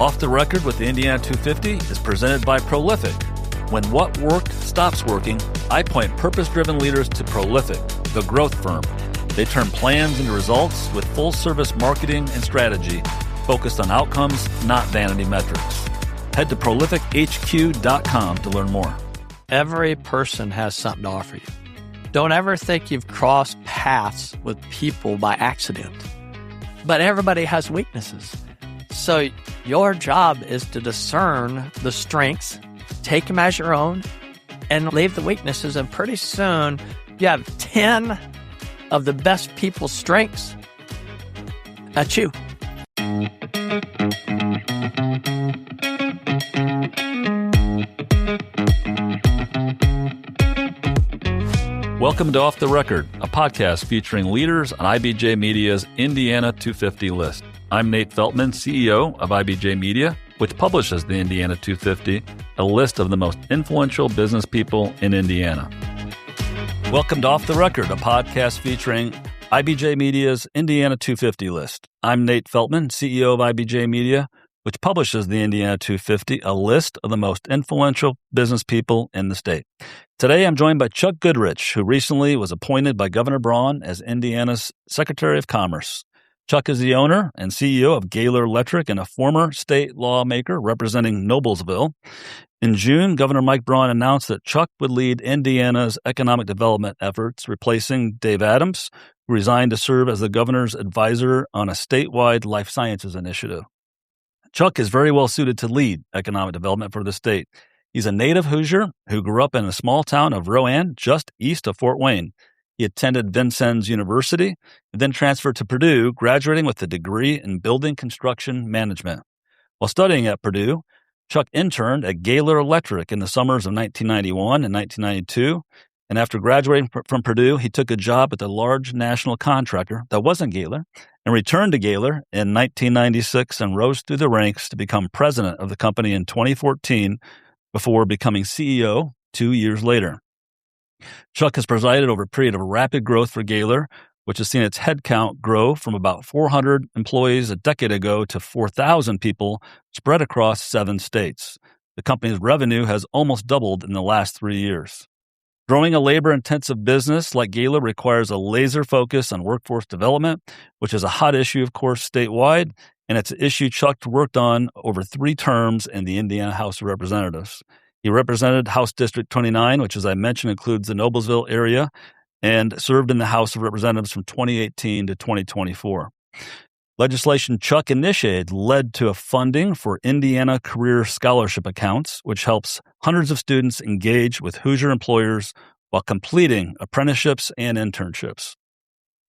Off the Record with the Indiana 250 is presented by Prolific. When what worked stops working, I point purpose-driven leaders to Prolific, the growth firm. They turn plans into results with full-service marketing and strategy focused on outcomes, not vanity metrics. Head to prolifichq.com to learn more. Every person has something to offer you. Don't ever think you've crossed paths with people by accident. But everybody has weaknesses. So your job is to discern the strengths, take them as your own, and leave the weaknesses. And pretty soon, you have 10 of the best people's strengths. That's you. Welcome to Off the Record, a podcast featuring leaders on IBJ Media's Indiana 250 list. I'm Nate Feltman, CEO of IBJ Media, which publishes the Indiana 250, a list of the most influential business people in Indiana. Welcome to Off the Record, a podcast featuring IBJ Media's Indiana 250 list. I'm Nate Feltman, CEO of IBJ Media, which publishes the Indiana 250, a list of the most influential business people in the state. Today, I'm joined by Chuck Goodrich, who recently was appointed by Governor Braun as Indiana's Secretary of Commerce. Chuck is the owner and CEO of Gaylor Electric and a former state lawmaker representing Noblesville. In June, Governor Mike Braun announced that Chuck would lead Indiana's economic development efforts, replacing Dave Adams, who resigned to serve as the governor's advisor on a statewide life sciences initiative. Chuck is very well suited to lead economic development for the state. He's a native Hoosier who grew up in the small town of Roann, just east of Fort Wayne. He attended Vincennes University and then transferred to Purdue, graduating with a degree in building construction management. While studying at Purdue, Chuck interned at Gaylor Electric in the summers of 1991 and 1992. And after graduating from Purdue, he took a job at a large national contractor that wasn't Gaylor and returned to Gaylor in 1996 and rose through the ranks to become president of the company in 2014 before becoming CEO 2 years later. Chuck has presided over a period of rapid growth for Gaylor, which has seen its headcount grow from about 400 employees a decade ago to 4,000 people spread across 7 states. The company's revenue has almost doubled in the last 3 years. Growing a labor-intensive business like Gaylor requires a laser focus on workforce development, which is a hot issue, of course, statewide, and it's an issue Chuck worked on over 3 terms in the Indiana House of Representatives. He represented House District 29, which, as I mentioned, includes the Noblesville area, and served in the House of Representatives from 2018 to 2024. Legislation Chuck initiated led to a funding for Indiana Career Scholarship Accounts, which helps hundreds of students engage with Hoosier employers while completing apprenticeships and internships.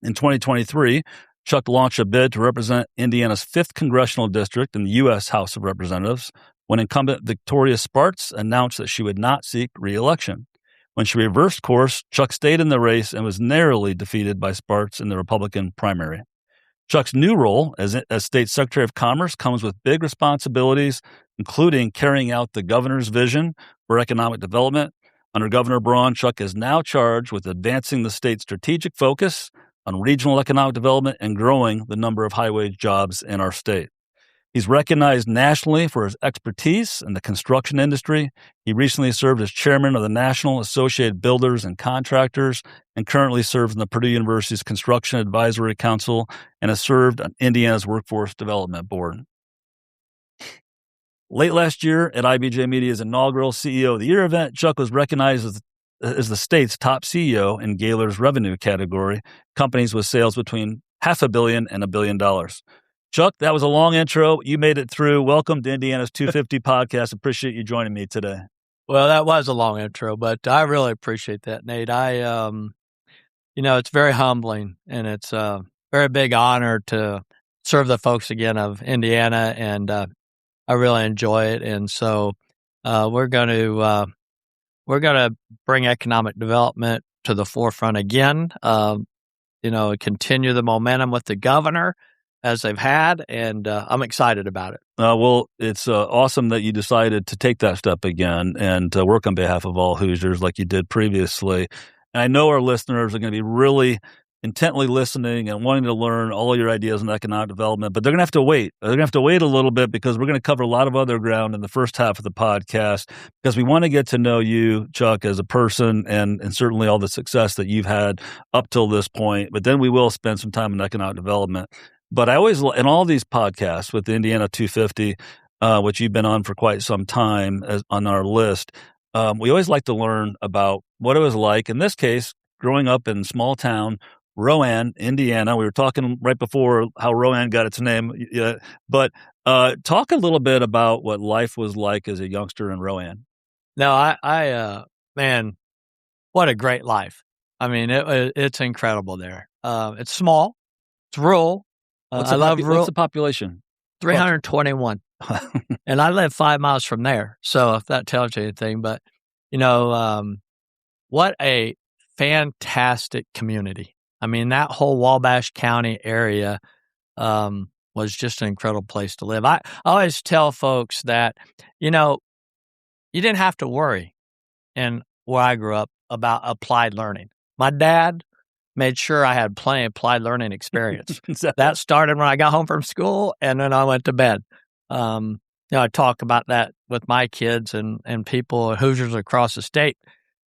In 2023, Chuck launched a bid to represent Indiana's 5th congressional district in the U.S. House of Representatives when incumbent Victoria Spartz announced that she would not seek re-election. When she reversed course, Chuck stayed in the race and was narrowly defeated by Spartz in the Republican primary. Chuck's new role as State Secretary of Commerce comes with big responsibilities, including carrying out the governor's vision for economic development. Under Governor Braun, Chuck is now charged with advancing the state's strategic focus on regional economic development and growing the number of high-wage jobs in our state. He's recognized nationally for his expertise in the construction industry. He recently served as chairman of the National Associated Builders and Contractors and currently serves on the Purdue University's Construction Advisory Council and has served on Indiana's Workforce Development Board. Late last year at IBJ Media's inaugural CEO of the Year event, Chuck was recognized as the state's top CEO in Gaylor's revenue category, companies with sales between $500 million and $1 billion. Chuck, that was a long intro. You made it through. Welcome to Indiana's 250 podcast. Appreciate you joining me today. Well, that was a long intro, but I really appreciate that, Nate. It's very humbling, and it's a very big honor to serve the folks again of Indiana, and I really enjoy it. And so we're going to bring economic development to the forefront again. Continue the momentum with the governor as they've had, and I'm excited about it. Well, it's awesome that you decided to take that step again and work on behalf of all Hoosiers like you did previously. And I know our listeners are going to be really intently listening and wanting to learn all your ideas on economic development, but they're going to have to wait. They're going to have to wait a little bit because we're going to cover a lot of other ground in the first half of the podcast because we want to get to know you, Chuck, as a person and certainly all the success that you've had up till this point. But then we will spend some time in economic development. But I always, in all these podcasts with the Indiana 250, which you've been on for quite some time on our list, we always like to learn about what it was like, in this case, growing up in small town Roann, Indiana. We were talking right before how Roann got its name, but talk a little bit about what life was like as a youngster in Roann. No, man, what a great life. I mean, it's incredible there. It's small, it's rural. I love rural. What's the population? 321. And I live 5 miles from there. So if that tells you anything, but what a fantastic community. I mean, that whole Wabash County area was just an incredible place to live. I always tell folks that, you didn't have to worry in where I grew up about applied learning. My dad made sure I had plenty of applied learning experience. That started when I got home from school and then I went to bed. I talk about that with my kids and people, Hoosiers across the state.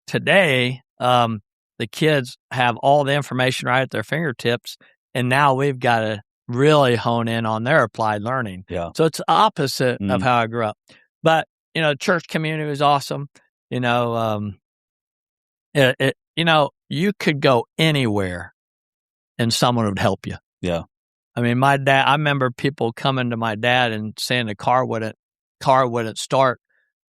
Today, the kids have all the information right at their fingertips, and now we've got to really hone in on their applied learning. Yeah. So it's opposite of how I grew up. But, church community was awesome. You could go anywhere and someone would help you. Yeah. I mean, my dad, I remember people coming to my dad and saying the car wouldn't start.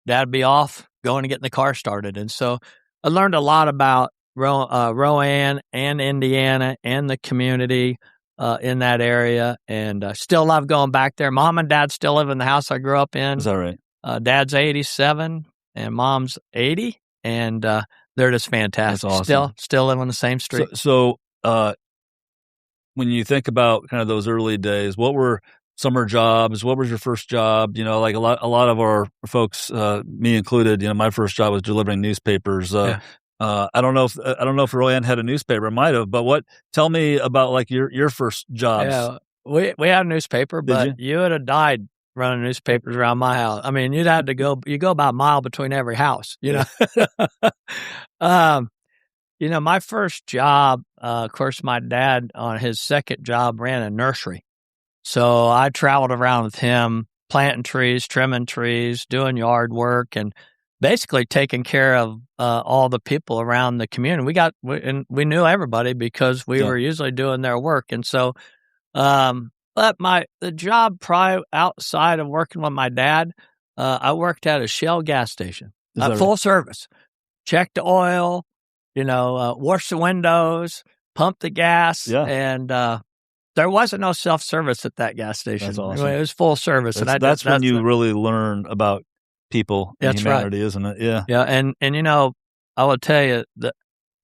Dad'd be off going to get the car started. And so I learned a lot about Roann and Indiana and the community in that area, and still love going back there. Mom and Dad still live in the house I grew up in. Is that right? Dad's 87 and Mom's 80, and they're just fantastic. That's awesome. Still live on the same street. So when you think about kind of those early days, what were summer jobs? What was your first job? Like a lot of our folks, me included, my first job was delivering newspapers. I don't know if Roann had a newspaper. It might have, but tell me about like your first jobs. Yeah, we had a newspaper, but you would have died running newspapers around my house. I mean, you go about a mile between every house, my first job, of course, my dad on his second job ran a nursery. So I traveled around with him, planting trees, trimming trees, doing yard work, and basically taking care of all the people around the community. We knew everybody because we were usually doing their work. And so, but the job prior outside of working with my dad, I worked at a Shell gas station, full service, checked the oil, washed the windows, pumped the gas, and there wasn't no self-service at that gas station. That's awesome. It was full service. That's when you really learn about people and humanity, isn't it? Yeah. Yeah. And I will tell you that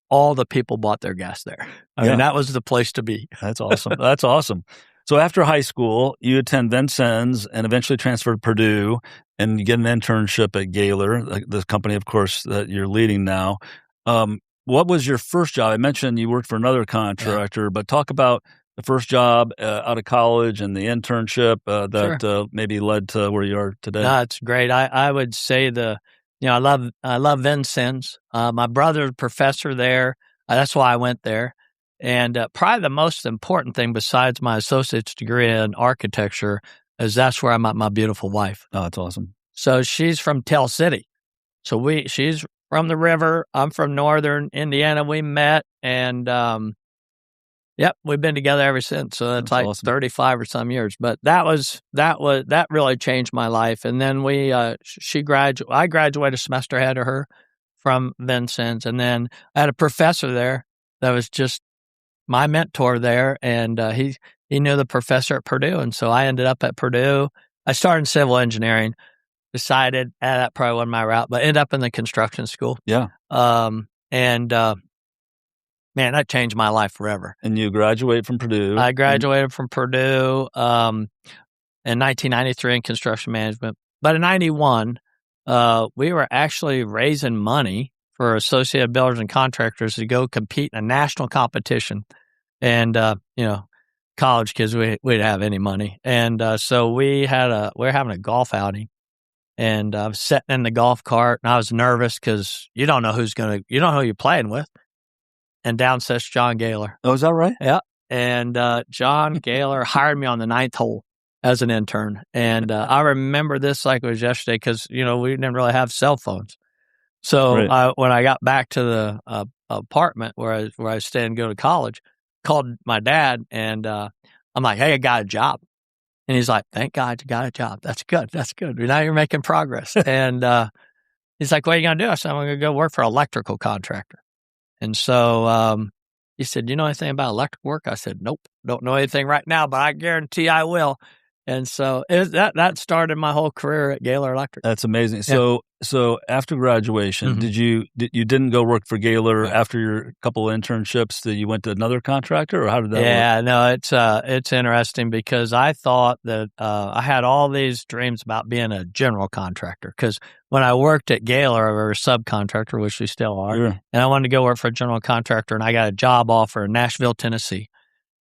all the people bought their gas there. I mean, that was the place to be. That's awesome. That's awesome. So after high school, you attend Vincennes and eventually transfer to Purdue and you get an internship at Gaylor, the company, of course, that you're leading now. What was your first job? I mentioned you worked for another contractor, but talk about the first job out of college and the internship that maybe led to where you are today. No, it's great. I would say I love Vincennes. My brother's a professor there. That's why I went there. And probably the most important thing besides my associate's degree in architecture is that's where I met my beautiful wife. Oh, that's awesome. So she's from Tell City. So she's from the river. I'm from northern Indiana. We met and we've been together ever since. So that's like awesome. 35 or some years. But that really changed my life. And then I graduated a semester ahead of her from Vincennes. And then I had a professor there that was just my mentor there. And he knew the professor at Purdue. And so I ended up at Purdue. I started in civil engineering, decided that probably wasn't my route, but ended up in the construction school. Yeah. Man, that changed my life forever. And you graduated from Purdue. I graduated from Purdue in 1993 in construction management. But in 91, we were actually raising money for Associated Builders and Contractors to go compete in a national competition And, college kids, we didn't have any money. And so we were having a golf outing. And I was sitting in the golf cart, and I was nervous because you don't know who you're playing with. And down sits John Gaylor. Oh, is that right? Yeah. And John Gaylor hired me on the 9th hole as an intern. And I remember this like it was yesterday because, we didn't really have cell phones. So Right. when I got back to the apartment where I stayed and go to college, called my dad, and I'm like, "Hey, I got a job." And he's like, "Thank God you got a job. That's good. That's good. Now you're making progress." And he's like, "What are you going to do?" I said, "I'm going to go work for an electrical contractor." And so he said, "You know anything about electrical work?" I said, "Nope, don't know anything right now, but I guarantee I will." And so that started my whole career at Gaylor Electric. That's amazing. Yeah. So after graduation, Mm-hmm. you didn't go work for Gaylor Right. after your couple of internships? That you went to another contractor, or how did that work? Yeah, no, it's interesting because I thought that I had all these dreams about being a general contractor. Because when I worked at Gaylor, we were a subcontractor, which we still are, Sure. and I wanted to go work for a general contractor, and I got a job offer in Nashville, Tennessee,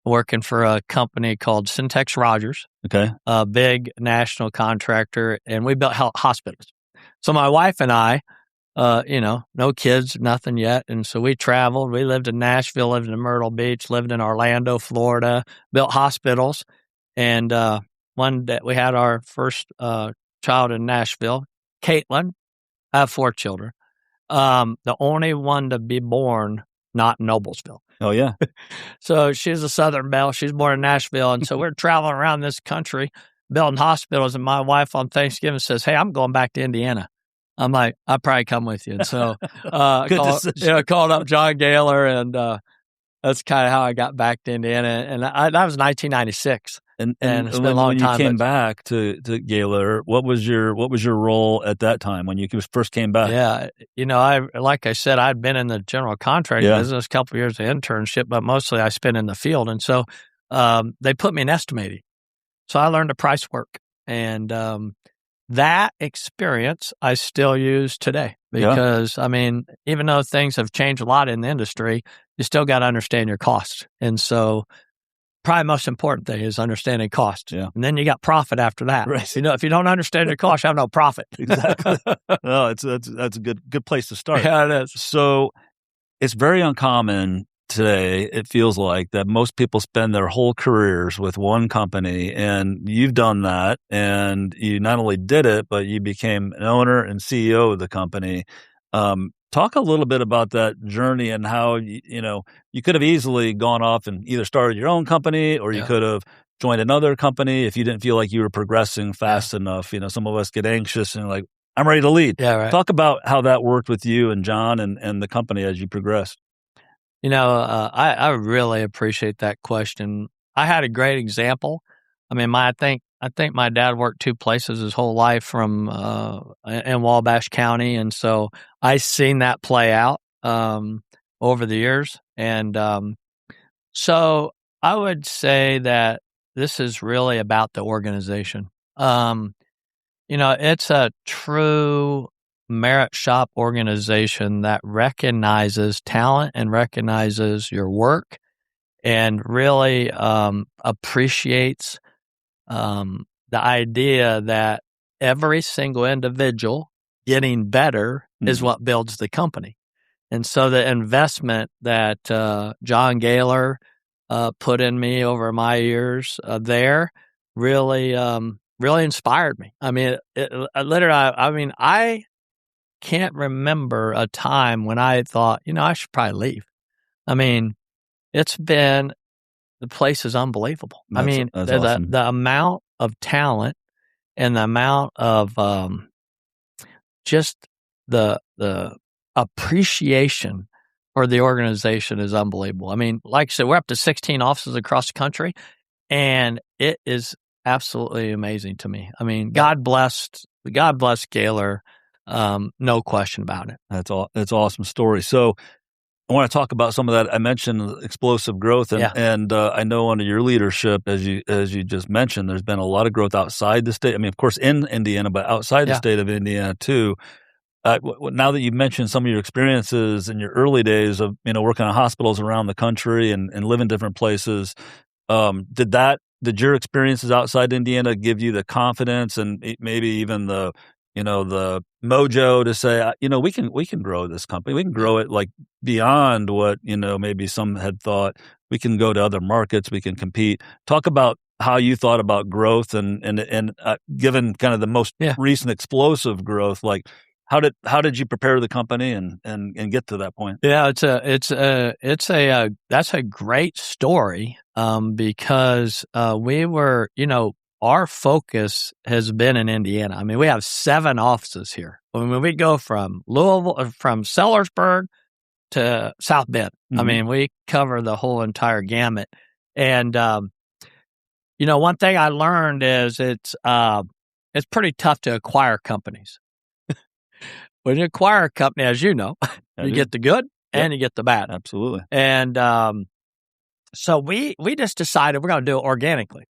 working for a company called Syntex Rogers, Okay. a big national contractor, and we built hospitals. So my wife and I, no kids, nothing yet. And so we traveled. We lived in Nashville, lived in Myrtle Beach, lived in Orlando, Florida, built hospitals. And one day we had our first child in Nashville, Caitlin. I have 4 children. The only one to be born not in Noblesville. Oh, yeah. So she's a Southern Belle. She's born in Nashville. And so we're traveling around this country building hospitals. And my wife on Thanksgiving says, "Hey, I'm going back to Indiana." I'm like, "I'll probably come with you." And so called up John Gaylor, and that's kind of how I got back to Indiana. And that was 1996. And it's been a long when time. you came back to Gaylor, what was your role at that time when you first came back? Yeah, like I said, I'd been in the general contracting business, a couple of years of internship, but mostly I spent in the field. And so they put me in estimating. So I learned to price work. And that experience I still use today because, even though things have changed a lot in the industry, you still got to understand your costs. And so probably the most important thing is understanding cost. Yeah. And then you got profit after that. Right. If you don't understand your cost, you have no profit. Exactly. No, that's a good place to start. Yeah, it is. So it's very uncommon today, it feels like, that most people spend their whole careers with one company, and you've done that, and you not only did it, but you became an owner and CEO of the company. Talk a little bit about that journey and how, you could have easily gone off and either started your own company, or you could have joined another company if you didn't feel like you were progressing fast enough. Some of us get anxious and like, I'm ready to lead. Yeah, right. Talk about how that worked with you and John and the company as you progressed. I really appreciate that question. I had a great example. I think my dad worked 2 places his whole life from in Wabash County, and so I seen that play out over the years. And so I would say that this is really about the organization. It's a true merit shop organization that recognizes talent and recognizes your work and really appreciates the idea that every single individual getting better is what builds the company. And so the investment that John Gaylor put in me over my years there really inspired me. I can't remember a time when I thought, I should probably leave. It's been, the place is unbelievable. That's awesome. The amount of talent and the amount of just the appreciation for the organization is unbelievable. Like I said, we're up to 16 offices across the country, and it is absolutely amazing to me. God bless Gaylor. No question about it. That's all. That's an awesome story. So I want to talk about some of that. I mentioned explosive growth, and I know under your leadership, as you just mentioned, there's been a lot of growth outside the state. Of course, in Indiana, but outside the state of Indiana too. now that you've mentioned some of your experiences in your early days of, working in hospitals around the country and live in different places, did your experiences outside Indiana give you the confidence and maybe even the mojo to say, we can grow this company. We can grow it like beyond what, maybe some had thought. We can go to other markets. We can compete. Talk about how you thought about growth and given kind of the most recent explosive growth, like how did you prepare the company and get to that point? Yeah, that's a great story because we were, our focus has been in Indiana. I mean, we have 7 offices here. I mean, we go from Louisville, from Sellersburg to South Bend. Mm-hmm. I mean, we cover the whole entire gamut. And one thing I learned is it's pretty tough to acquire companies. When you acquire a company, as you know, you get the good and you get the bad. Absolutely. And so we just decided we're going to do it organically.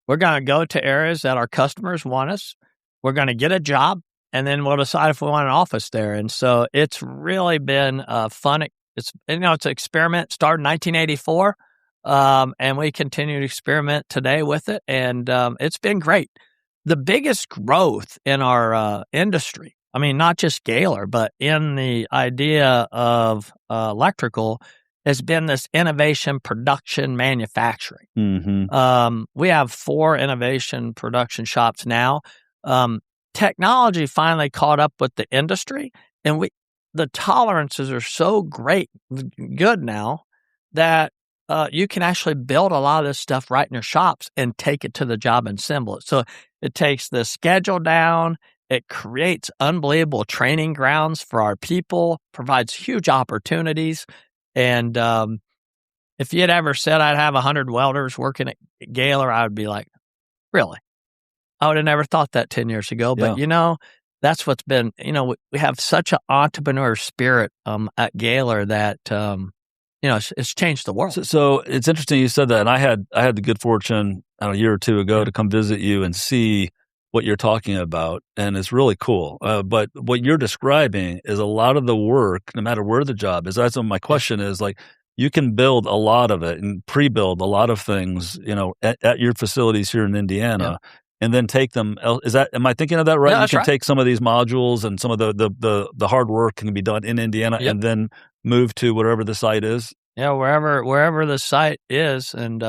We're going to go to areas that our customers want us. We're going to get a job, and then we'll decide if we want an office there. And so it's really been fun. It's an experiment. Started in 1984, and we continue to experiment today with it, and it's been great. The biggest growth in our industry, I mean, not just Gaylor, but in the idea of electrical, has been this innovation, production, manufacturing. Mm-hmm. We have 4 innovation production shops now. Technology finally caught up with the industry, and the tolerances are so good now that you can actually build a lot of this stuff right in your shops and take it to the job and assemble it. So it takes the schedule down. It creates unbelievable training grounds for our people, provides huge opportunities. And if you had ever said I'd have 100 welders working at Gaylor, I would be like, really? I would have never thought that 10 years ago. But, that's what's been, we have such an entrepreneur spirit at Gaylor that, it's changed the world. So it's interesting you said that. And I had the good fortune a year or 2 ago to come visit you and see what you're talking about. And it's really cool. But what you're describing is a lot of the work, no matter where the job is. That's what my question is, like, you can build a lot of it and pre-build a lot of things, at your facilities here in Indiana, and then take them. Am I thinking of that right? Yeah, you can right. take some of these modules and some of the hard work can be done in Indiana and then move to wherever the site is. Yeah, wherever the site is. And,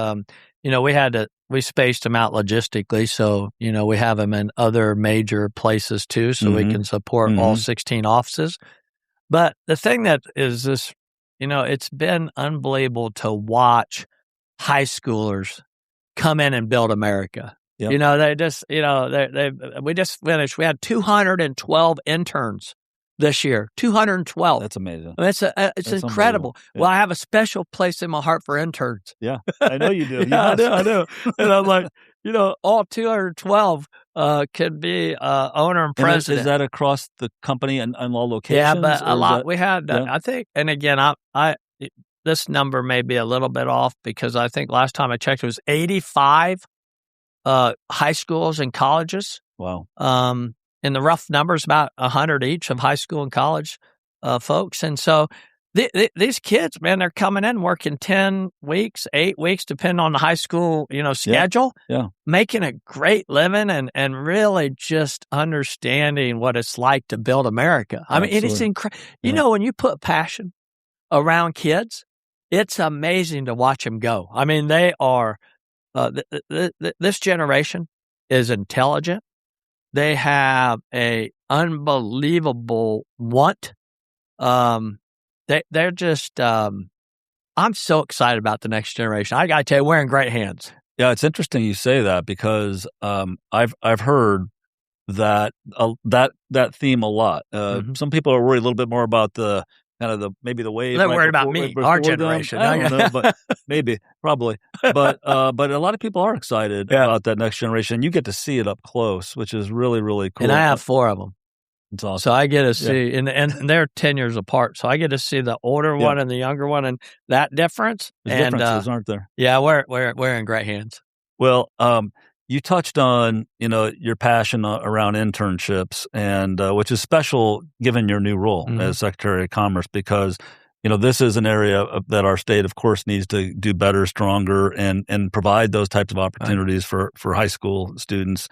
we spaced them out logistically. So, we have them in other major places too, so we can support all 16 offices. But the thing that is this, it's been unbelievable to watch high schoolers come in and build America. Yep. They just, we just finished. We had 212 interns this year. 212. That's amazing. I mean, it's incredible. Yeah. Well, I have a special place in my heart for interns. Yeah, I know you do. I know. And I'm like, all 212 could be owner and president. Is that across the company and all locations? Yeah, but a lot. We had, I think, and again, I this number may be a little bit off because I think last time I checked it was 85 high schools and colleges. Wow. And the rough numbers about 100 each of high school and college folks. And so these kids, man, they're coming in working 10 weeks, 8 weeks, depending on the high school, schedule, making a great living and really just understanding what it's like to build America. I mean, it is incredible. When you put passion around kids, it's amazing to watch them go. I mean, they are, this generation is intelligent. They have a unbelievable want. They're just. I'm so excited about the next generation. I got to tell you, we're in great hands. Yeah, it's interesting you say that because I've heard that theme a lot. Some people are worried a little bit more about the kind of maybe the wave. They're worried about me, our generation. I don't know, but maybe, probably. But a lot of people are excited about that next generation. You get to see it up close, which is really, really cool. And I have 4 of them. It's awesome. So I get to see, and they're 10 years apart. So I get to see the older one and the younger one, and that difference. There's differences, aren't there? Yeah, we're in great hands. Well, you touched on, your passion around internships, and which is special given your new role as Secretary of Commerce, because this is an area that our state, of course, needs to do better, stronger, and provide those types of opportunities for high school students.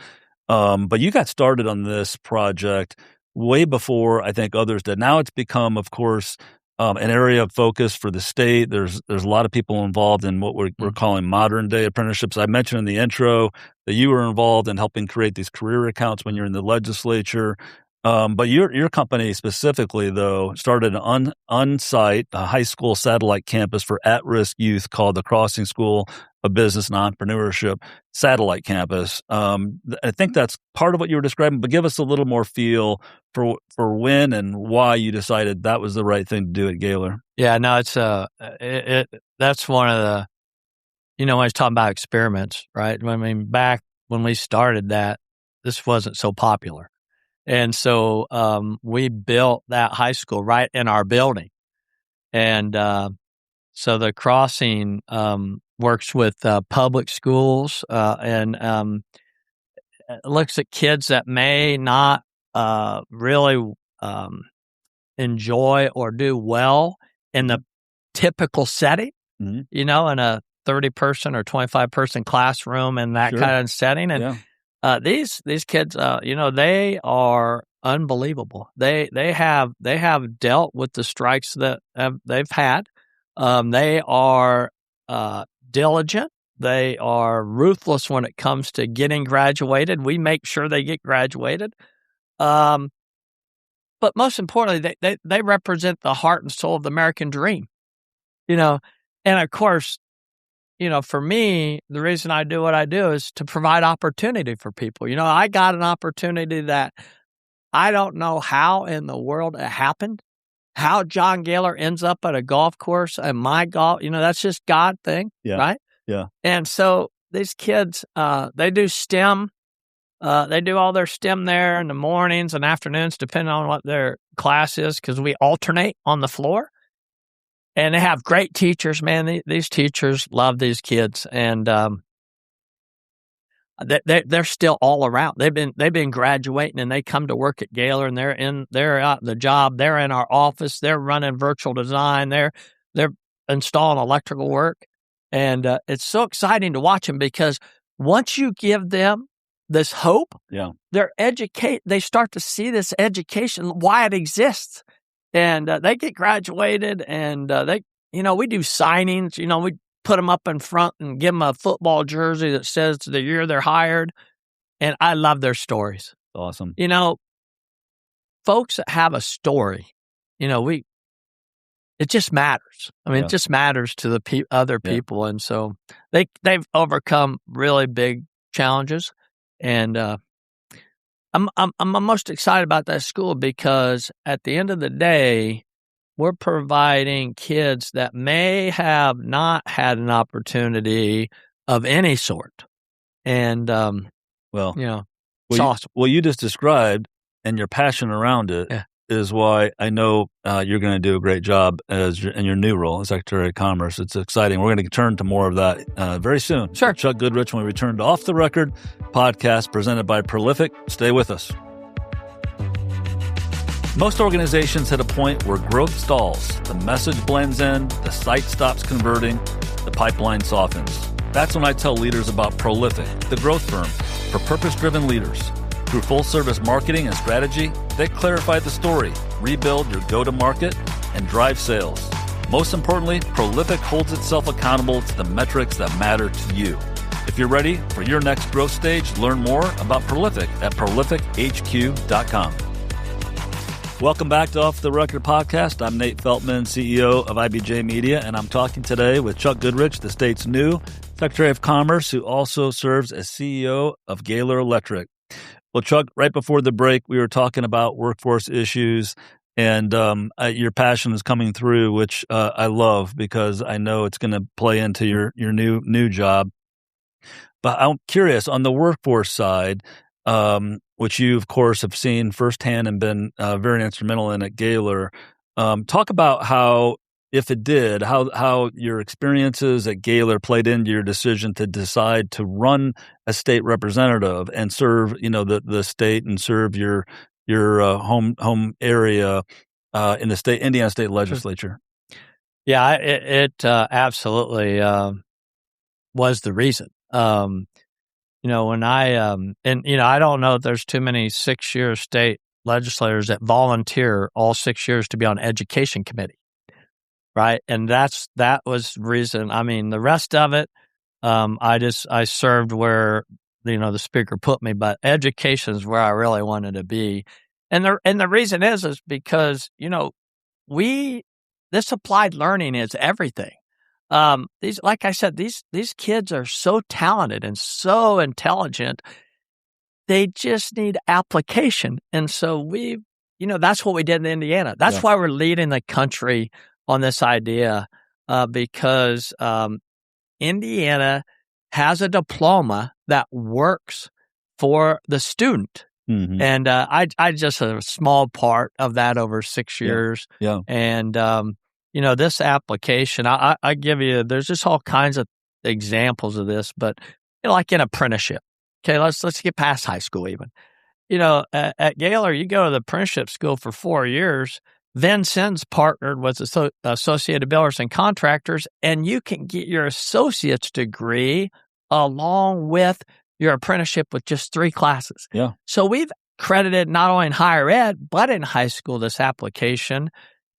But you got started on this project way before I think others did. Now it's become, of course, an area of focus for the state. There's a lot of people involved in what we're calling modern day apprenticeships. I mentioned in the intro that you were involved in helping create these career accounts when you're in the legislature. But your company specifically, though, started an on-site high school satellite campus for at-risk youth called the Crossing School of Business and Entrepreneurship Satellite Campus. I think that's part of what you were describing, but give us a little more feel for when and why you decided that was the right thing to do at Gaylor. Yeah, no, it's that's one of the, when I was talking about experiments, right? I mean, back when we started that, this wasn't so popular. And so we built that high school right in our building. And so the Crossing works with public schools and looks at kids that may not really enjoy or do well in the typical setting, in a 30-person or 25-person classroom and that kind of setting. And these kids, they are unbelievable. They have dealt with the strikes that they've had. They are diligent. They are ruthless when it comes to getting graduated. We make sure they get graduated. But most importantly, they represent the heart and soul of the American dream. And of course, for me, the reason I do what I do is to provide opportunity for people. I got an opportunity that I don't know how in the world it happened, how John Gaylor ends up at a golf course and my golf, that's just God thing, right? Yeah. And so these kids, they do STEM. They do all their STEM there in the mornings and afternoons, depending on what their class is, because we alternate on the floor. And they have great teachers, man. These teachers love these kids, and they're still all around. They've been graduating, and they come to work at Gaylor, and they're out in the job. They're in our office. They're running virtual design. They're installing electrical work, and it's so exciting to watch them because once you give them this hope, they start to see this education, why it exists. And they get graduated, and we do signings. We put them up in front and give them a football jersey that says the year they're hired. And I love their stories. Awesome. Folks that have a story, it just matters. I mean, it just matters to the other people. And so they've overcome really big challenges. And I'm most excited about that school because at the end of the day, we're providing kids that may have not had an opportunity of any sort. And, it's awesome. What you just described and your passion around it is why I know you're going to do a great job in your new role as Secretary of Commerce. It's exciting. We're going to turn to more of that very soon. Sure. Chuck Goodrich, when we return to Off the Record podcast presented by Prolific. Stay with us. Most organizations hit a point where growth stalls. The message blends in, the site stops converting, the pipeline softens. That's when I tell leaders about Prolific, the growth firm for purpose-driven leaders. Through full-service marketing and strategy, they clarify the story, rebuild your go-to-market, and drive sales. Most importantly, Prolific holds itself accountable to the metrics that matter to you. If you're ready for your next growth stage, learn more about Prolific at prolifichq.com. Welcome back to Off the Record podcast. I'm Nate Feltman, CEO of IBJ Media, and I'm talking today with Chuck Goodrich, the state's new Secretary of Commerce, who also serves as CEO of Gaylor Electric. Well, Chuck, right before the break, we were talking about workforce issues, and your passion is coming through, which I love because I know it's going to play into your new job. But I'm curious, on the workforce side, which you, of course, have seen firsthand and been very instrumental in at Gaylor, talk about how if it did, how your experiences at Gaylor played into your decision to decide to run as state representative and serve, the state and serve your home area in the Indiana State Legislature. Yeah, it absolutely was the reason. When I I don't know if there's too many 6-year state legislators that volunteer all 6 years to be on education committee, right? And that was the reason. I mean, the rest of it, I served where the speaker put me, but education is where I really wanted to be, and the reason is because this applied learning is everything. Like I said, these kids are so talented and so intelligent. They just need application. And so that's what we did in Indiana. That's why we're leading the country on this idea, because Indiana has a diploma that works for the student. Mm-hmm. And I just a small part of that over 6 years. Yeah. And, this application, I give you, there's just all kinds of examples of this, but like an apprenticeship. Okay, let's get past high school even. At Gaylor, you go to the apprenticeship school for 4 years. Vincennes partnered with Associated Builders and Contractors, and you can get your associate's degree along with your apprenticeship with just 3 classes. Yeah. So we've credited not only in higher ed, but in high school this application.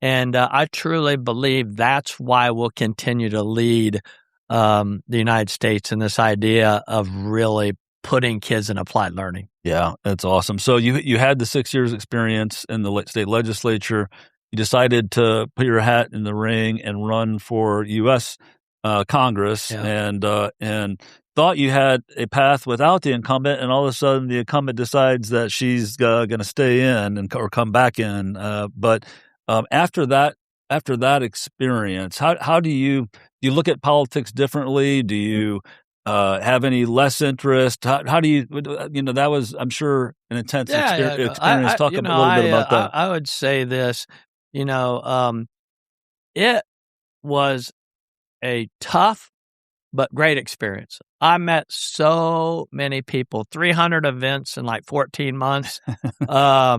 And I truly believe that's why we'll continue to lead the United States in this idea of really putting kids in applied learning. Yeah, that's awesome. So you had the 6 years experience in the state legislature. You decided to put your hat in the ring and run for U.S. Congress, and thought you had a path without the incumbent, and all of a sudden the incumbent decides that she's going to stay in or come back in. But after that experience, how do you look at politics differently? Do you have any less interest? How do you, that was, I'm sure, an intense experience. Talk a little bit about that. I would say this, it was a tough but great experience. I met so many people, 300 events in like 14 months. I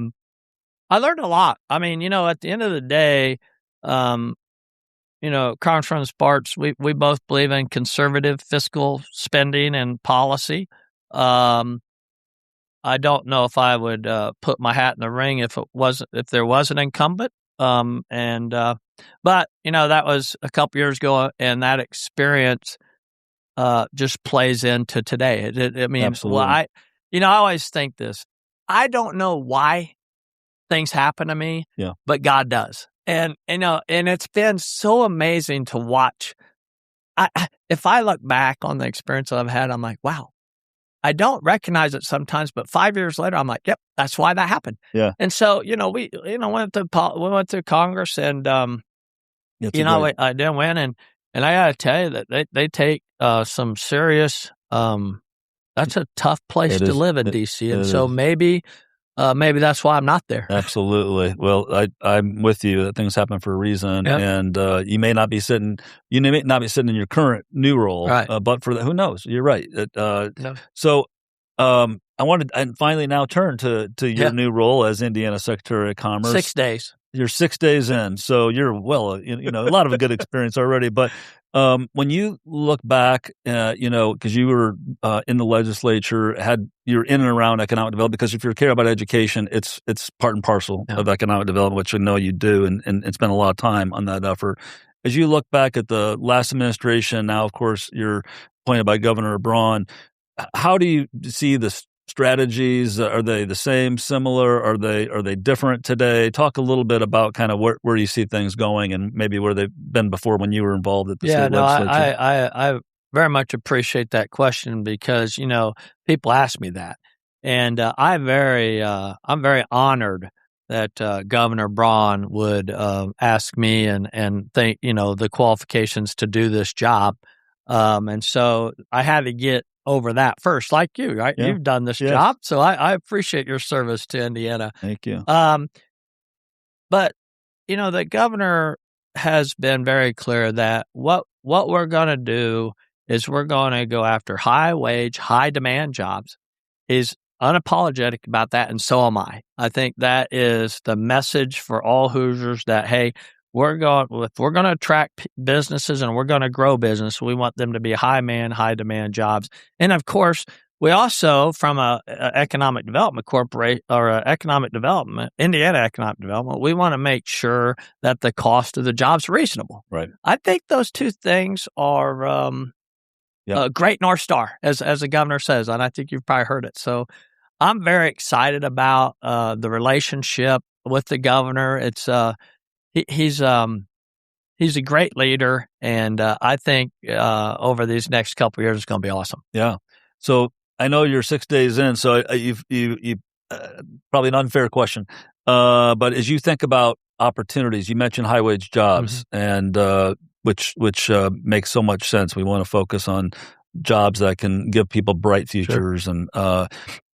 learned a lot. I mean, at the end of the day, Congressman Sparks, we both believe in conservative fiscal spending and policy. I don't know if I would put my hat in the ring if there was an incumbent. But that was a couple years ago, and that experience just plays into today. Absolutely. Well, I always think this. I don't know why things happen to me, but God does. And it's been so amazing to watch. If I look back on the experience that I've had, I'm like, wow, I don't recognize it sometimes, but 5 years later, I'm like, yep, that's why that happened. Yeah. And so, we went to Congress, and I didn't win, and I got to tell you that they take some serious. That's a tough place to live in DC, and so maybe that's why I'm not there. Absolutely. Well, I'm with you that things happen for a reason, and you may not be sitting in your current new role, right. But for that, who knows? You're right. So, I wanted and finally now turn to your new role as Indiana Secretary of Commerce. 6 days. You're 6 days in, so you're a lot of a good experience already. But when you look back, because you were in the legislature, you're in and around economic development. Because if you care about education, it's part and parcel of economic development, which I know you do, and spend a lot of time on that effort. As you look back at the last administration, now of course you're appointed by Governor Braun. How do you see the strategies? Are they the same, similar? Are they different today? Talk a little bit about kind of where you see things going, and maybe where they've been before when you were involved at the state legislature. I very much appreciate that question, because people ask me that, and I'm very honored that Governor Braun would ask me and think the qualifications to do this job, and so I had to get over that first, like you, right? Yeah. You've done this job, so I appreciate your service to Indiana. Thank you. But the governor has been very clear that what we're going to do is we're going to go after high wage, high demand jobs. He's unapologetic about that, and so am I. I think that is the message for all Hoosiers that, hey, if we're going to attract businesses and we're going to grow business, we want them to be high demand jobs. And of course, we also, from a economic development corporation or Indiana economic development, we want to make sure that the cost of the job's reasonable. Right. I think those two things are great North Star, as the governor says, and I think you've probably heard it. So I'm very excited about the relationship with the governor. It's he's a great leader, and I think over these next couple of years, it's going to be awesome. Yeah. So I know you're 6 days in, so you probably an unfair question, but as you think about opportunities, you mentioned high wage jobs, and which makes so much sense. We want to focus on jobs that can give people bright futures and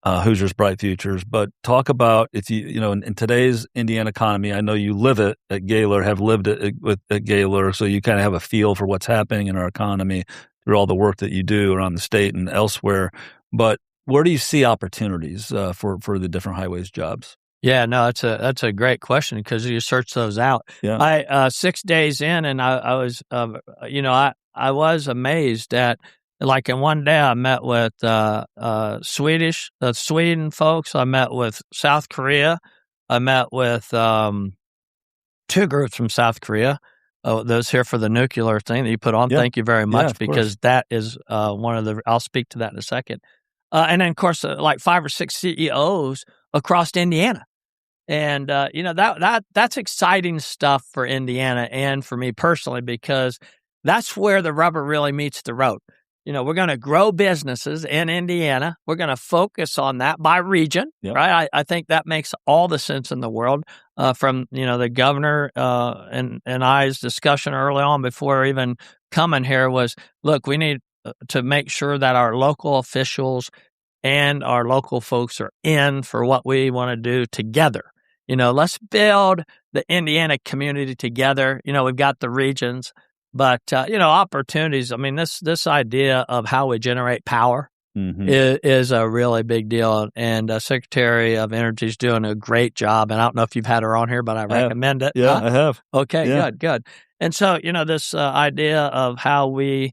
Hoosiers bright futures. But talk about if in today's Indiana economy, I know you live it at Gaylor, have lived it at Gaylor, so you kind of have a feel for what's happening in our economy through all the work that you do around the state and elsewhere. But where do you see opportunities for the different high wage jobs? Yeah, no, that's a great question because you search those out. Yeah. I 6 days in, and I was I was amazed at, like, in one day I met with Sweden folks, I met with South Korea, I met with two groups from South Korea. Those here for the nuclear thing that you put on. Yeah. Thank you very much, course. because that is one of the. I'll speak to that in a second. And then, of course, like 5 or 6 CEOs across Indiana. And, that's exciting stuff for Indiana and for me personally, because that's where the rubber really meets the road. We're going to grow businesses in Indiana. We're going to focus on that by region, right? I think that makes all the sense in the world. From, the governor and I's discussion early on before even coming here was, look, we need to make sure that our local officials and our local folks are in for what we want to do together. Let's build the Indiana community together. We've got the regions, but, opportunities. I mean, this idea of how we generate power is a really big deal. And Secretary of Energy is doing a great job. And I don't know if you've had her on here, but I recommend it. Yeah, I have. Okay, good. And so, this idea of how we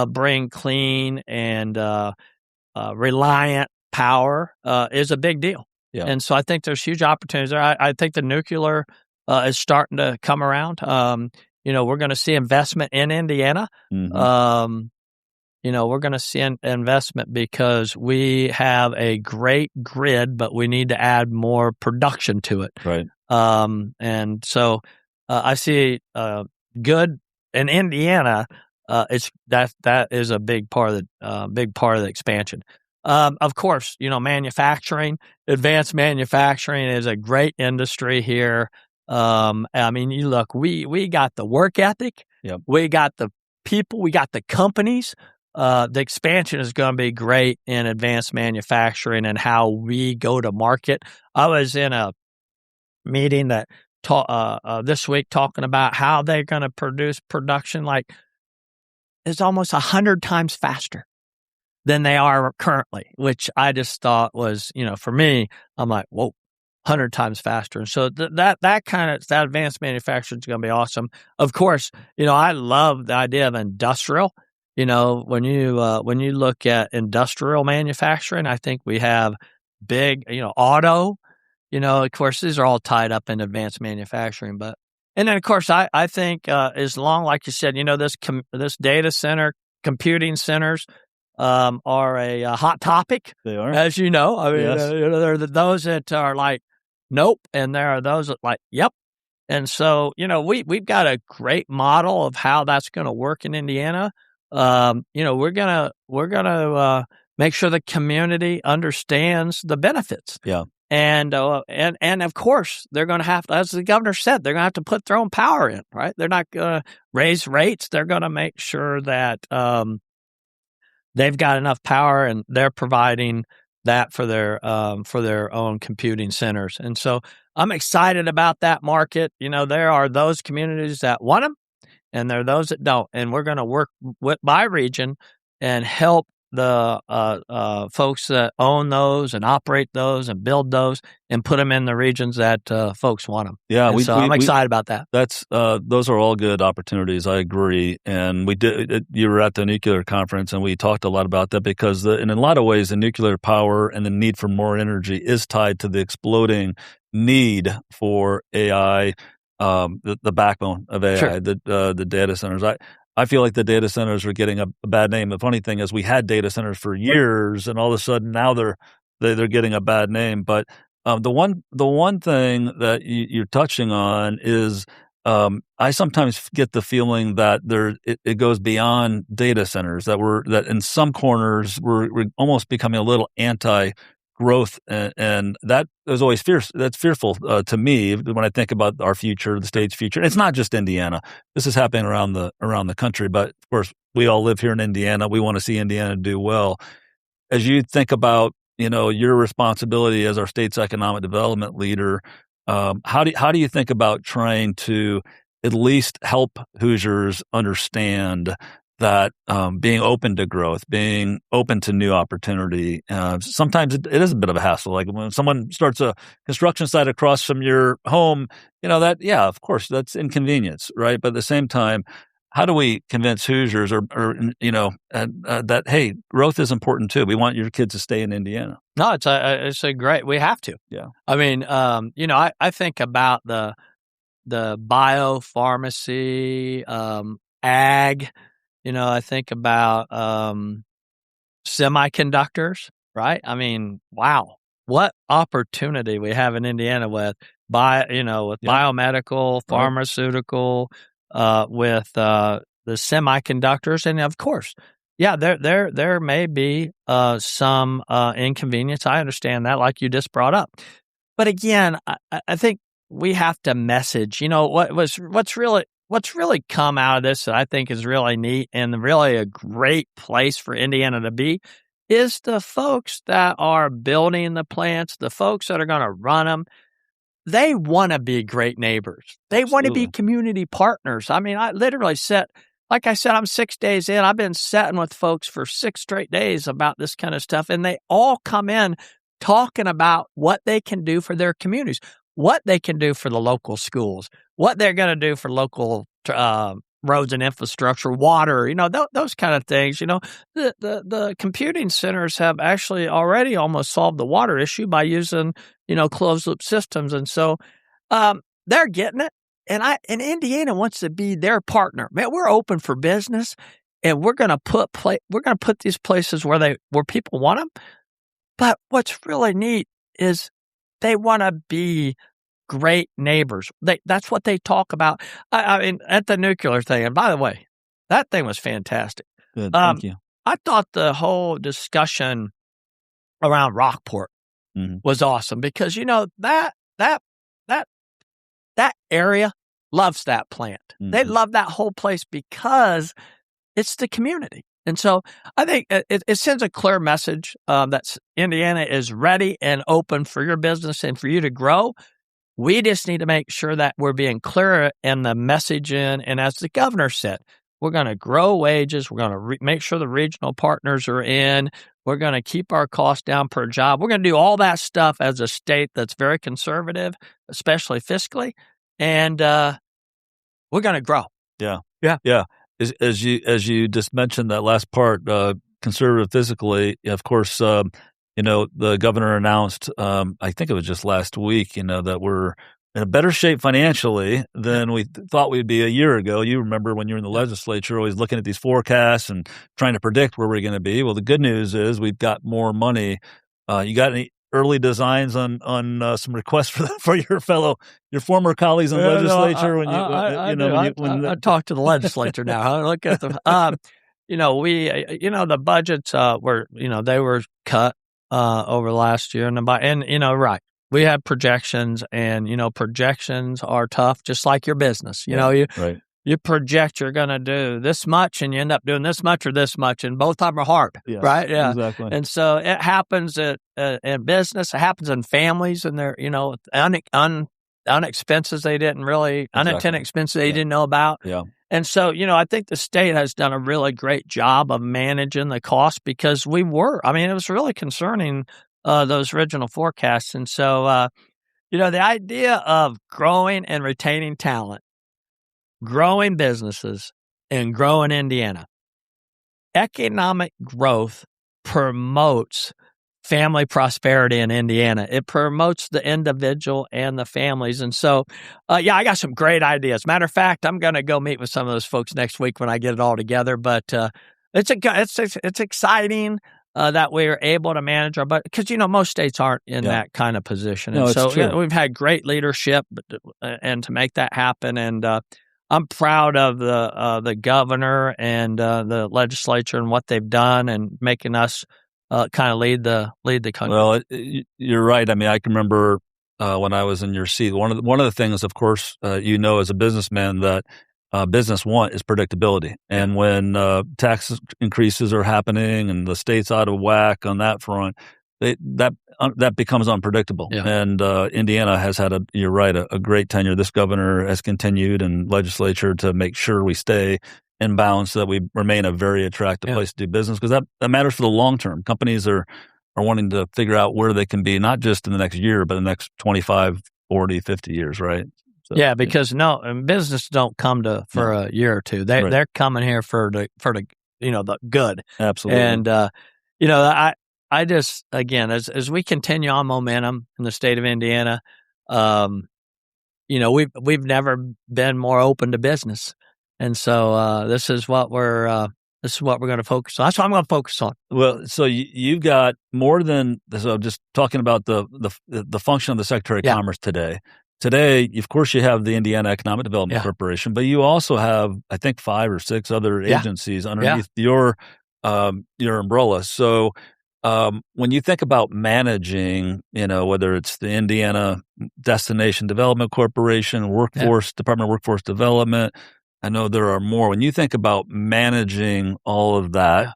bring clean and reliant power is a big deal. Yeah. And so I think there's huge opportunities there. I think the nuclear is starting to come around. We're going to see investment in Indiana. We're going to see investment because we have a great grid, but we need to add more production to it. Right. And so I see good in Indiana. That is a big part of the expansion. Of course, manufacturing, advanced manufacturing is a great industry here. I mean, you look, we got the work ethic, we got the people, we got the companies. The expansion is going to be great in advanced manufacturing and how we go to market. I was in a meeting that this week talking about how they're going to production like is almost 100 times faster than they are currently, which I just thought was, for me, I'm like, whoa, 100 times faster. And so that advanced manufacturing is going to be awesome. Of course, I love the idea of industrial. When you look at industrial manufacturing, I think we have big, auto, of course, these are all tied up in advanced manufacturing, and then of course, I think, as long, like you said, this data center, computing centers, are a hot topic. They are, as you know. I mean, yes. There are those that are like, nope, and there are those that like, yep. And so, we've got a great model of how that's going to work in Indiana. We're gonna make sure the community understands the benefits. Yeah. And of course, they're going to have to, as the governor said, they're going to have to put their own power in, right? They're not going to raise rates. They're going to make sure that they've got enough power and they're providing that for their own computing centers. And so I'm excited about that market. There are those communities that want them, and there are those that don't. And we're going to work by region and help the folks that own those and operate those and build those and put them in the regions that folks want them. Yeah, I'm excited about that. Those are all good opportunities. I agree. And you were at the nuclear conference, and we talked a lot about that because in a lot of ways, the nuclear power and the need for more energy is tied to the exploding need for AI, the backbone of AI, Sure. the data centers. I feel like the data centers are getting a bad name. The funny thing is, we had data centers for years, and all of a sudden now they're getting a bad name. But the one thing that you're touching on is I sometimes get the feeling that it goes beyond data centers. That in some corners we're almost becoming a little anti-growth, and that is always fierce. That's fearful to me when I think about our future, the state's future. And it's not just Indiana. This is happening around the country. But of course, we all live here in Indiana. We want to see Indiana do well. As you think about your responsibility as our state's economic development leader, how do you think about trying to at least help Hoosiers understand that being open to growth, being open to new opportunity, sometimes it is a bit of a hassle. Like when someone starts a construction site across from your home, of course, that's inconvenience, right? But at the same time, how do we convince Hoosiers that, hey, growth is important too? We want your kids to stay in Indiana. No, it's a great, we have to. Yeah. I mean, I think about the biopharmacy, ag. I think about semiconductors, right? I mean, wow, what opportunity we have in Indiana with biomedical, pharmaceutical, with the semiconductors, and of course, there may be some inconvenience. I understand that, like you just brought up, but again, I think we have to message. What's really come out of this that I think is really neat and really a great place for Indiana to be is the folks that are building the plants, the folks that are going to run them. They want to be great neighbors. They want to be community partners. I mean, I literally like I said, I'm 6 days in. I've been sitting with folks for 6 straight days about this kind of stuff, and they all come in talking about what they can do for their communities, what they can do for the local schools, what they're going to do for local roads and infrastructure, water, those kind of things. The computing centers have actually already almost solved the water issue by using, closed loop systems. And so they're getting it. And Indiana wants to be their partner. Man, we're open for business, and we're going to put these places where people want them. But what's really neat is they want to be great neighbors. That's what they talk about. I mean, at the nuclear thing, and by the way, that thing was fantastic. Good, thank you. I thought the whole discussion around Rockport was awesome because that area loves that plant. They love that whole place because it's the community. And so I think it sends a clear message that Indiana is ready and open for your business and for you to grow. We just need to make sure that we're being clear in the messaging. And as the governor said, we're going to grow wages. We're going to make sure the regional partners are in. We're going to keep our costs down per job. We're going to do all that stuff as a state that's very conservative, especially fiscally. And we're going to grow. Yeah. As you just mentioned that last part, conservative fiscally, of course, the governor announced, I think it was just last week, that we're in a better shape financially than we thought we'd be a year ago. You remember when you were in the legislature, always looking at these forecasts and trying to predict where we're going to be. Well, the good news is we've got more money. You got any early designs on some requests for your former colleagues in the legislature? I talked to the legislature now. I look at them. The budgets were, they were cut over last year, right. We have projections, and projections are tough, just like your business. Right. you project you're going to do this much and you end up doing this much or this much, and both of them are hard, Yes, right? Yeah, exactly. And so it happens in business, it happens in families, and they're, unexpenses they didn't really, unintended expenses they didn't know about. Yeah. And so, I think the state has done a really great job of managing the cost, because it was really concerning, those original forecasts. And so, the idea of growing and retaining talent, growing businesses, and growing Indiana. Economic growth promotes family prosperity in Indiana. It promotes the individual and the families. And so, I got some great ideas. Matter of fact, I'm going to go meet with some of those folks next week when I get it all together. But it's exciting that we're able to manage our budget, because most states aren't in that kind of position. No, and so it's true. we've had great leadership, and to make that happen. And I'm proud of the governor and the legislature and what they've done, and making us kind of lead the country. Well, you're right. I mean, I can remember when I was in your seat. One of the things, of course, as a businessman, that business want is predictability. And when tax increases are happening and the state's out of whack on that front, that becomes unpredictable. Yeah. And Indiana has had you're right, a great tenure. This governor has continued, and legislature, to make sure we stay in balance, so that we remain a very attractive place to do business, because that matters for the long term. Companies are wanting to figure out where they can be, not just in the next year, but the next 25, 40, 50 years, right? So, because business don't come for a year or two. They're coming here for the the good. Absolutely. And I just, again, as we continue on momentum in the state of Indiana, we've never been more open to business. And so this is what we're going to focus on. That's what I'm going to focus on. Well, so you've got more than, so just talking about the function of the Secretary of Commerce today. Today, of course, you have the Indiana Economic Development Corporation, but you also have, I think, 5 or 6 other agencies underneath your umbrella. So when you think about managing, whether it's the Indiana Destination Development Corporation, Department of Workforce Development, I know there are more. When you think about managing all of that,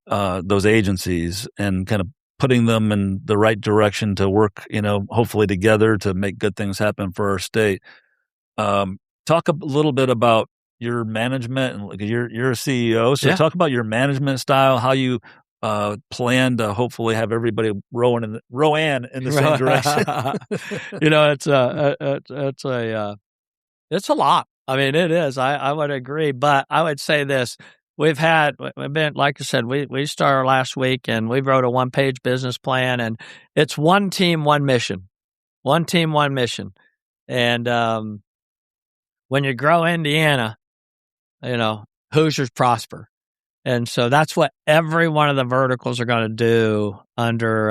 those agencies, and kind of putting them in the right direction to work, hopefully together to make good things happen for our state. Talk a little bit about your management, and you're a CEO, so talk about your management style, how you plan to hopefully have everybody Roann in the same direction. It's a lot. I mean, it is. I would agree, but I would say this. We've been, like I said, we started last week, and we wrote a 1-page business plan, and it's one team, one mission. One team, one mission. And when you grow Indiana, Hoosiers prosper. And so that's what every one of the verticals are going to do under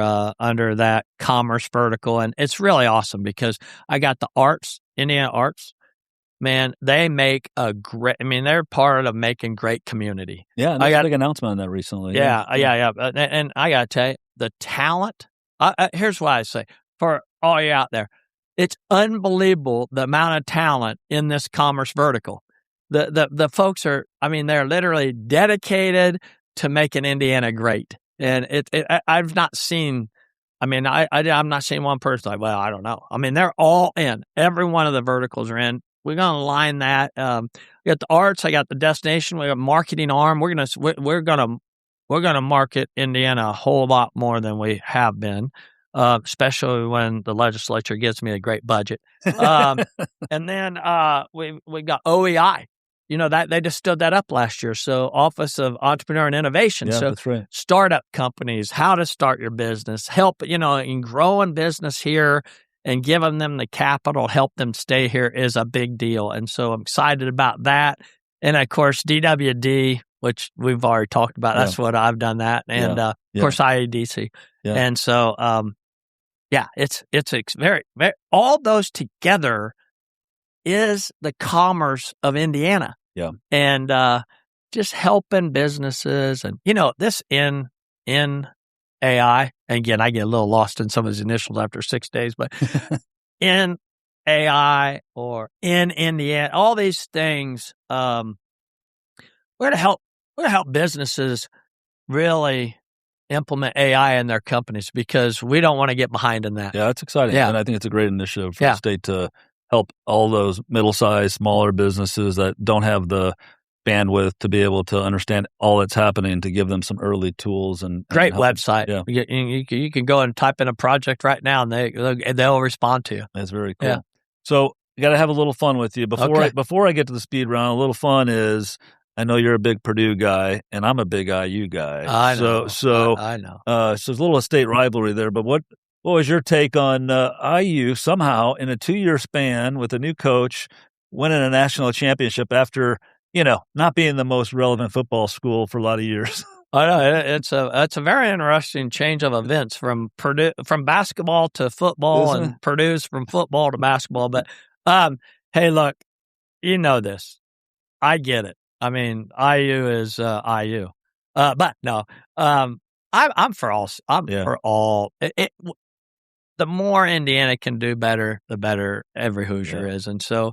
that commerce vertical. And it's really awesome, because I got the arts, Indiana arts. Man, they make they're part of making great community. Yeah, and I got a big announcement on that recently. Yeah. And I got to tell you, the talent, here's what I say, for all you out there, it's unbelievable the amount of talent in this commerce vertical. The folks are, they're literally dedicated to making Indiana great. And I've not seen, I'm not seeing one person like, well, I don't know. They're all in. Every one of the verticals are in. We're going to line that. We got the arts. I got the destination. We got marketing arm. We're going to market Indiana a whole lot more than we have been, especially when the legislature gives me a great budget. And then we got OEI. That they just stood that up last year. So Office of Entrepreneur and Innovation. Yeah, so that's right. Startup companies, how to start your business, help, in growing business here, and giving them the capital, help them stay here, is a big deal. And so I'm excited about that. And of course, DWD, which we've already talked about. That's what I've done that. And of course, IADC. Yeah. And so, it's very, very, all those together is the commerce of Indiana. Yeah. And just helping businesses, and this in AI. And again, I get a little lost in some of his initials after 6 days, but in AI or in Indiana, all these things. We're to help businesses really implement AI in their companies because we don't want to get behind in that. Yeah, that's exciting. Yeah. And I think it's a great initiative for the state to help all those middle-sized, smaller businesses that don't have the bandwidth to be able to understand all that's happening, to give them some early tools and great help website. Them. You can go and type in a project right now, and they'll respond to you. That's very cool. Yeah. So you got to have a little fun with you before I get to the speed round. A little fun is, I know you're a big Purdue guy, and I'm a big IU guy. I know. So I know. So there's a little state rivalry there. But what was your take on IU somehow in a 2-year span with a new coach winning a national championship after not being the most relevant football school for a lot of years? I know it's a very interesting change of events from Purdue, from basketball to football, and Purdue's from football to basketball. But hey, look, you know this. I get it. I mean, IU is IU, but no, I'm for all. For all. The more Indiana can do better, the better every Hoosier is. And so,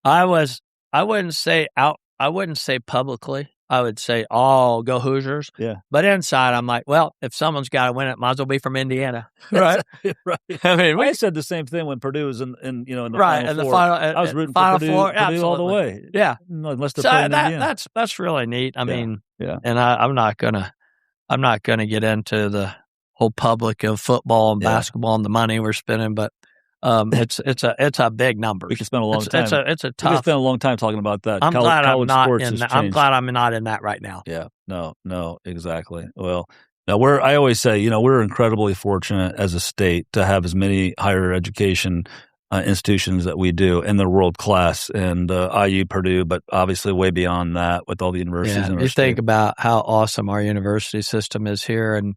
I wouldn't say publicly. I would say, "Oh, go Hoosiers!" Yeah. But inside, I'm like, "Well, if someone's got to win it, might as well be from Indiana, right?" Right. I mean, I said the same thing when Purdue was in the right Final the Four. final. I was rooting for Purdue all the way. Yeah, unless they're so playing Indiana. That's really neat. I mean, yeah. And I'm not gonna get into the whole public of football and basketball and the money we're spending, but. It's a big number. We could spend a long time. It's a tough. We could spend a long time talking about that. I'm glad I'm not in that. I'm glad I'm not in that right now. Yeah. No, exactly. Well, now I always say, we're incredibly fortunate as a state to have as many higher education institutions that we do, and they're world class. And IU, Purdue, but obviously way beyond that with all the universities. Yeah, you think about how awesome our university system is here, and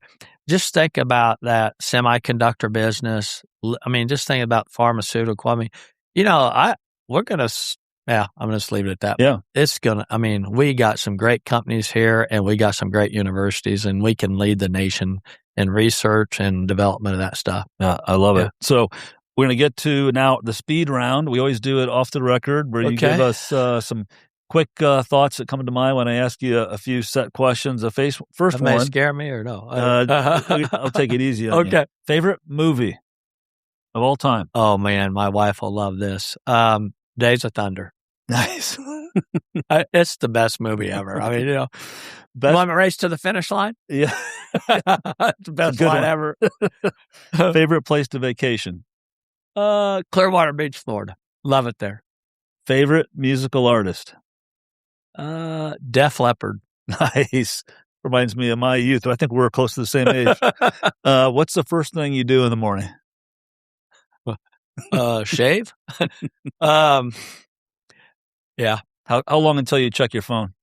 just think about that semiconductor business. I mean, just think about pharmaceutical. I mean, we're gonna. Yeah, I'm gonna just leave it at that. Yeah, it's gonna. I mean, we got some great companies here, and we got some great universities, and we can lead the nation in research and development of that stuff. Yeah, I love it. So we're going to get to now the speed round. We always do it off the record, where you give us some quick thoughts that come to mind when I ask you a few set questions. The first one. May scare me or no? I'll take it easy on you. Favorite movie of all time? Oh, man, my wife will love this. Days of Thunder. Nice. It's the best movie ever. I mean, best Race to the Finish Line? Yeah. It's the best line ever. Favorite place to vacation? Clearwater Beach, Florida. Love it there. Favorite musical artist? Def Leppard. Nice. Reminds me of my youth. I think we're close to the same age. What's the first thing you do in the morning? Shave. Yeah. How long until you check your phone?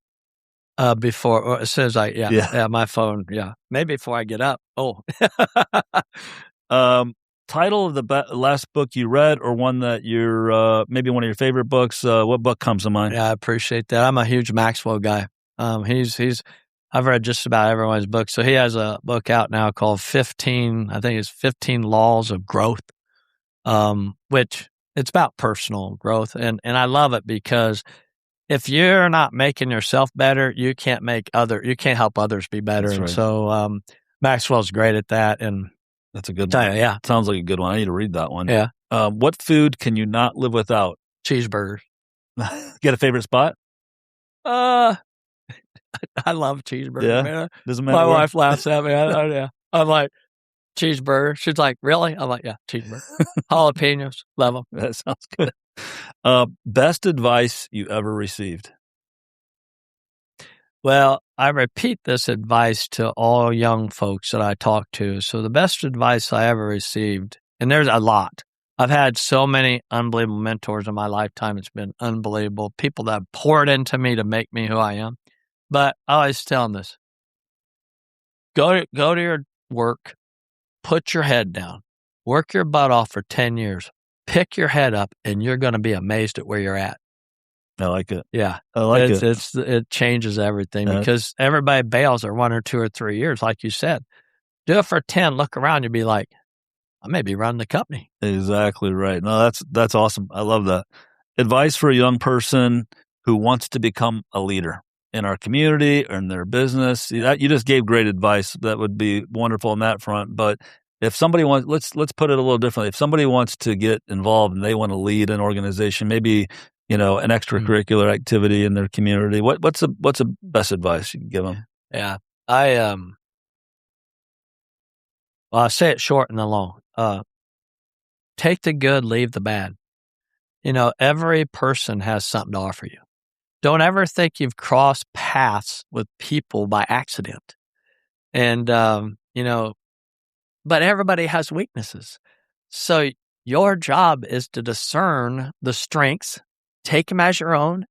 Before, or as soon as my phone. Yeah. Maybe before I get up. Oh. Title of the last book you read, or one that you're maybe one of your favorite books. What book comes to mind? Yeah, I appreciate that. I'm a huge Maxwell guy. I've read just about everyone's books. So he has a book out now called 15 Laws of Growth, which it's about personal growth. And I love it because if you're not making yourself better, you can't help others be better. That's right. And so Maxwell's great at that. And that's a good one. Yeah. Sounds like a good one. I need to read that one. Yeah. What food can you not live without? Cheeseburgers. Get a favorite spot? I love cheeseburgers. Yeah. Man. Doesn't matter. My wife laughs at me. Yeah. I'm like, cheeseburger. She's like, really? I'm like, yeah, cheeseburger. Jalapenos. Love them. That sounds good. Best advice you ever received? Well, I repeat this advice to all young folks that I talk to. So the best advice I ever received, and there's a lot. I've had so many unbelievable mentors in my lifetime. It's been unbelievable. People that have poured into me to make me who I am. But I always tell them this. Go to your work, put your head down, work your butt off for 10 years, pick your head up, and you're going to be amazed at where you're at. I like it. Yeah. I like it. It changes everything because everybody bails at 1 or 2 or 3 years, like you said. Do it for 10, look around, you'll be like, I may be running the company. Exactly right. No, that's awesome. I love that. Advice for a young person who wants to become a leader in our community or in their business. You just gave great advice. That would be wonderful on that front. But if somebody wants, let's put it a little differently. If somebody wants to get involved and they want to lead an organization, maybe an extracurricular activity in their community, what's the best advice you can give them? Yeah, I'll say it short and then long. Take the good, leave the bad. Every person has something to offer you. Don't ever think you've crossed paths with people by accident. And, but everybody has weaknesses. So your job is to discern the strengths, take them as your own,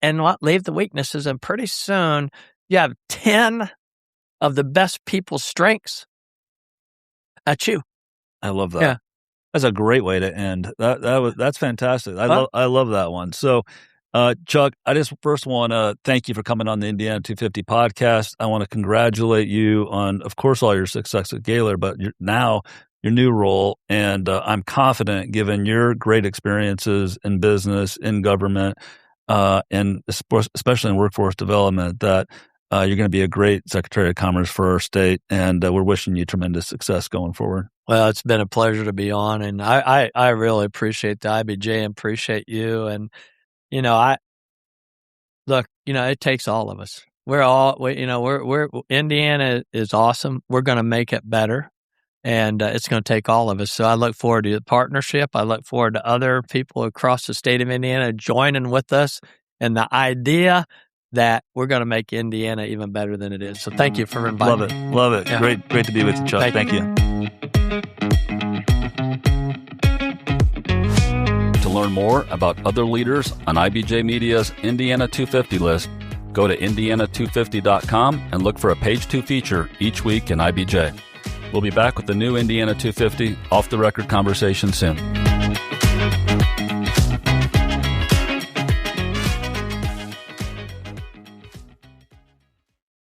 and leave the weaknesses. And pretty soon you have 10 of the best people's strengths at you. I love that. Yeah. That's a great way to end. That's fantastic. I love that one. So, Chuck, I just first want to thank you for coming on the Indiana 250 podcast. I want to congratulate you on, of course, all your success at Gaylor, but your new role. And I'm confident, given your great experiences in business, in government, and especially in workforce development, that you're going to be a great Secretary of Commerce for our state. And we're wishing you tremendous success going forward. Well, it's been a pleasure to be on, and I really appreciate the IBJ and appreciate you. And it takes all of us. We're Indiana is awesome. We're going to make it better, and it's going to take all of us. So I look forward to the partnership. I look forward to other people across the state of Indiana joining with us, and the idea that we're going to make Indiana even better than it is. So thank you for inviting me. Love it. Yeah. Great to be with you, Chuck. Thank you. To learn more about other leaders on IBJ Media's Indiana 250 list, go to indiana250.com and look for a Page 2 feature each week in IBJ. We'll be back with the new Indiana 250 off-the-record conversation soon.